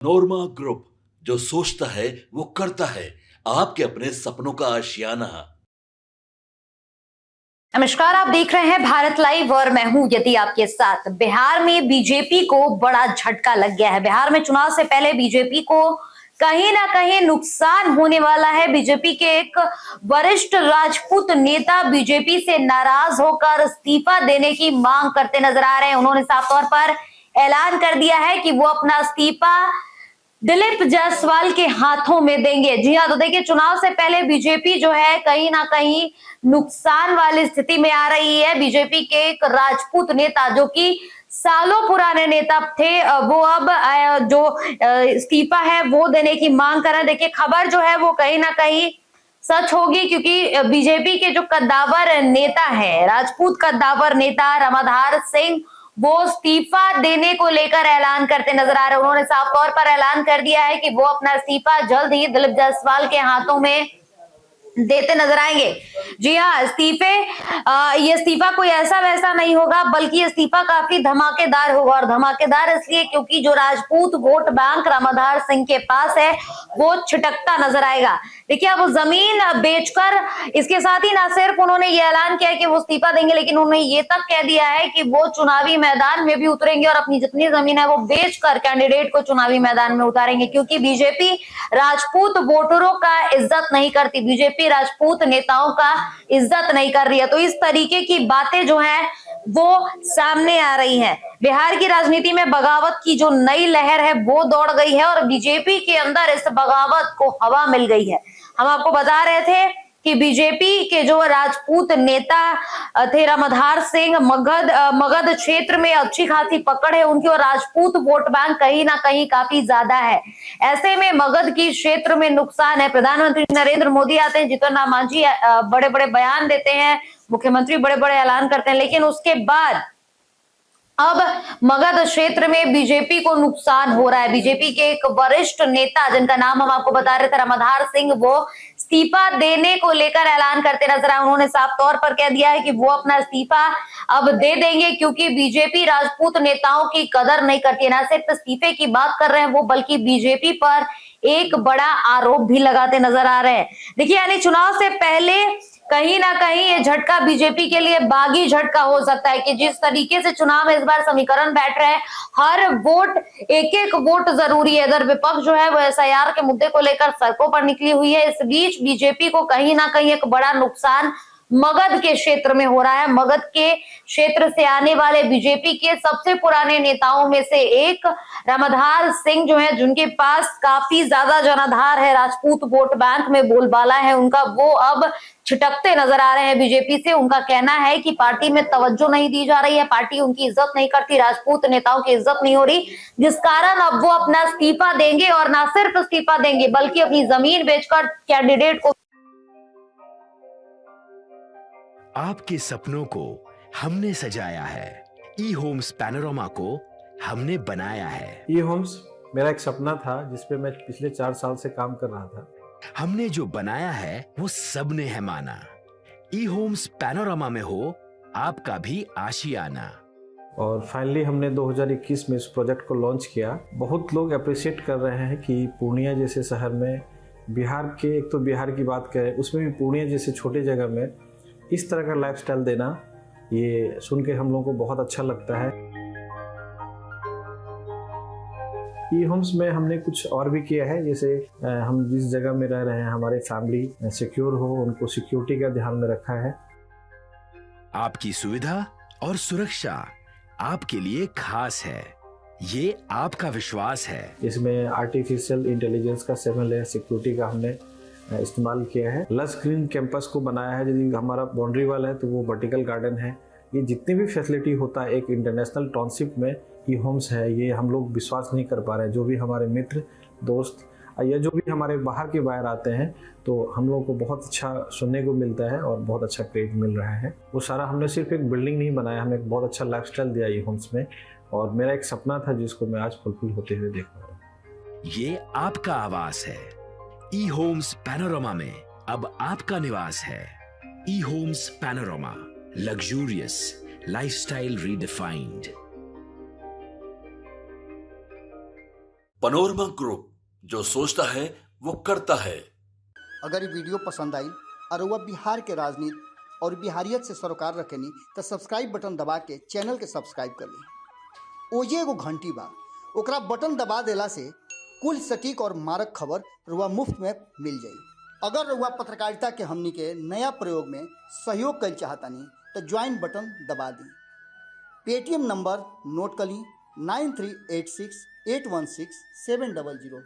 नोरमा group, जो सोचता है वो करता है। आपके अपने सपनों का आशियाना। नमस्कार, आप देख रहे हैं भारत लाइव और मैं हूं यदि आपके साथ। बिहार में बीजेपी को बड़ा झटका लग गया है। बिहार में चुनाव से पहले बीजेपी को कहीं ना कहीं नुकसान होने वाला है। बीजेपी के एक वरिष्ठ राजपूत नेता बीजेपी से नाराज होकर इस्तीफा देने की मांग करते नजर आ रहे हैं। उन्होंने साफ तौर पर ऐलान कर दिया है कि वो अपना इस्तीफा दिलीप जायसवाल के हाथों में देंगे। जी हाँ, तो देखिए, चुनाव से पहले बीजेपी जो है कहीं ना कहीं नुकसान वाली स्थिति में आ रही है। बीजेपी के एक राजपूत नेता जो कि सालों पुराने नेता थे, वो अब जो इस्तीफा है वो देने की मांग कर रहे हैं। देखिए, खबर जो है वो कहीं ना कहीं सच होगी, क्योंकि बीजेपी के जो कद्दावर नेता है, राजपूत कद्दावर नेता रामाधार सिंह, वो इस्तीफा देने को लेकर ऐलान करते नजर आ रहे हैं। उन्होंने साफ तौर पर ऐलान कर दिया है कि वो अपना इस्तीफा जल्द ही दिलीप जायसवाल के हाथों में देते नजर आएंगे। जी हाँ, ये इस्तीफा कोई ऐसा वैसा नहीं होगा, बल्कि ये इस्तीफा काफी धमाकेदार होगा। और धमाकेदार इसलिए क्योंकि जो राजपूत वोट बैंक रामाधार सिंह के पास है वो छिटकता नजर आएगा। देखिए, अब जमीन बेचकर, इसके साथ ही ना सिर्फ उन्होंने ये ऐलान किया कि वो इस्तीफा देंगे, लेकिन उन्होंने ये तक कह दिया है कि वो चुनावी मैदान में भी उतरेंगे और अपनी जितनी जमीन है वो बेचकर कैंडिडेट को चुनावी मैदान में उतारेंगे। क्योंकि बीजेपी राजपूत वोटरों का इज्जत नहीं करती, बीजेपी राजपूत नेताओं का इज्जत नहीं कर रही है। तो इस तरीके की बातें जो हैं वो सामने आ रही हैं। बिहार की राजनीति में बगावत की जो नई लहर है वो दौड़ गई है और बीजेपी के अंदर इस बगावत को हवा मिल गई है। हम आपको बता रहे थे कि बीजेपी के जो राजपूत नेता थे रामाधार सिंह, मगध क्षेत्र में अच्छी खासी पकड़ है उनकी और राजपूत वोट बैंक कहीं ना कहीं काफी ज्यादा है। ऐसे में मगध की क्षेत्र में नुकसान है। प्रधानमंत्री नरेंद्र मोदी आते हैं, जीतन राम मांझी बड़े बड़े बयान देते हैं, मुख्यमंत्री बड़े बड़े ऐलान करते हैं, लेकिन उसके बाद अब मगध क्षेत्र में बीजेपी को नुकसान हो रहा है। बीजेपी के एक वरिष्ठ नेता, जिनका नाम हम आपको बता रहे थे रामाधार सिंह, वो इस्तीफा देने को लेकर ऐलान करते नजर आए। उन्होंने साफ तौर पर कह दिया है कि वो अपना इस्तीफा अब दे देंगे, क्योंकि बीजेपी राजपूत नेताओं की कदर नहीं करती है। ना सिर्फ इस्तीफे की बात कर रहे हैं वो, बल्कि बीजेपी पर एक बड़ा आरोप भी लगाते नजर आ रहे हैं। देखिए, यानी चुनाव से पहले कहीं ना कहीं ये झटका बीजेपी के लिए बागी झटका हो सकता है कि जिस तरीके से चुनाव में इस बार समीकरण बैठ रहे हैं, हर वोट, एक एक वोट जरूरी है। इधर विपक्ष जो है वो एसआईआर के मुद्दे को लेकर सड़कों पर निकली हुई है। इस बीच बीजेपी को कहीं ना कहीं एक बड़ा नुकसान मगध के क्षेत्र में हो रहा है। मगध के क्षेत्र से आने वाले बीजेपी के सबसे पुराने नेताओं में से एक रामाधार सिंह जो है, जिनके पास काफी ज्यादा जनाधार है, राजपूत वोट बैंक में बोलबाला है उनका, वो अब छिटकते नजर आ रहे हैं बीजेपी से। उनका कहना है कि पार्टी में तवज्जो नहीं दी जा रही है, पार्टी उनकी इज्जत नहीं करती, राजपूत नेताओं की इज्जत नहीं हो रही, जिस कारण अब वो अपना इस्तीफा देंगे। और ना सिर्फ इस्तीफा देंगे बल्कि अपनी जमीन बेचकर कैंडिडेट को। आपके सपनों को हमने सजाया है, ई होम्स पैनोरमा को हमने बनाया है। ई होम्स मेरा एक सपना था जिसपे मैं पिछले 4 साल से काम कर रहा था। हमने जो बनाया है वो सबने है माना। ई होम्स पैनोरमा में हो आपका भी आशियाना। और फाइनली हमने 2021 में इस प्रोजेक्ट को लॉन्च किया। बहुत लोग अप्रिशिएट कर रहे हैं कि पूर्णिया जैसे शहर में, बिहार के, एक तो बिहार की बात करें उसमें भी पूर्णिया जैसे छोटे जगह में इस तरह का लाइफस्टाइल देना, ये सुन के हम लोगों को बहुत अच्छा लगता है। ई होम्स में हमने कुछ और भी किया है, जैसे हम जिस जगह में रह रहे हैं हमारे फैमिली सिक्योर हो, उनको सिक्योरिटी का ध्यान में रखा है। आपकी सुविधा और सुरक्षा आपके लिए खास है, ये आपका विश्वास है। इसमें आर्टिफिशियल इंटेलिजेंस का 7 लेयर सिक्योरिटी का हमने इस्तेमाल किया है। लस ग्रीन कैंपस को बनाया है। यदि हमारा बाउंड्री वाल है तो वो वर्टिकल गार्डन है। ये जितनी भी फैसिलिटी होता है एक इंटरनेशनल टाउनशिप में, ई होम्स है, ये हम लोग विश्वास नहीं कर पा रहे हैं। जो भी हमारे मित्र, दोस्त या जो भी हमारे बाहर के बाहर आते हैं, तो हम लोग को बहुत अच्छा सुनने को मिलता है और बहुत अच्छा क्रेडिट मिल रहा है। वो सारा हमने सिर्फ एक बिल्डिंग नहीं बनाया, हमें एक बहुत अच्छा लाइफस्टाइल दिया ई होम्स में, और मेरा एक सपना था जिसको मैं आज फुलफिल होते हुए देख रहा हूँ। ये आपका आवास है। ई होम्स पैनोरमा में अब आपका निवास है। E homes Panorama, luxurious lifestyle redefined. Panorama group, जो सोचता है वो करता है। अगर ये वीडियो पसंद आई और वह बिहार के राजनीति और बिहारियत से सरोकार रखेनी तो सब्सक्राइब बटन दबा के चैनल के सब्सक्राइब कर ली। ओजे एगो घंटी बा, ओकरा बटन दबा देला से कुल सटीक और मारक खबर रुआ मुफ्त में मिल जाई। अगर रुआ पत्रकारिता के हमनी के नया प्रयोग में सहयोग कर चाहतानी तो ज्वाइन बटन दबा दी। पेटीएम नंबर नोट कर ली 9386816700।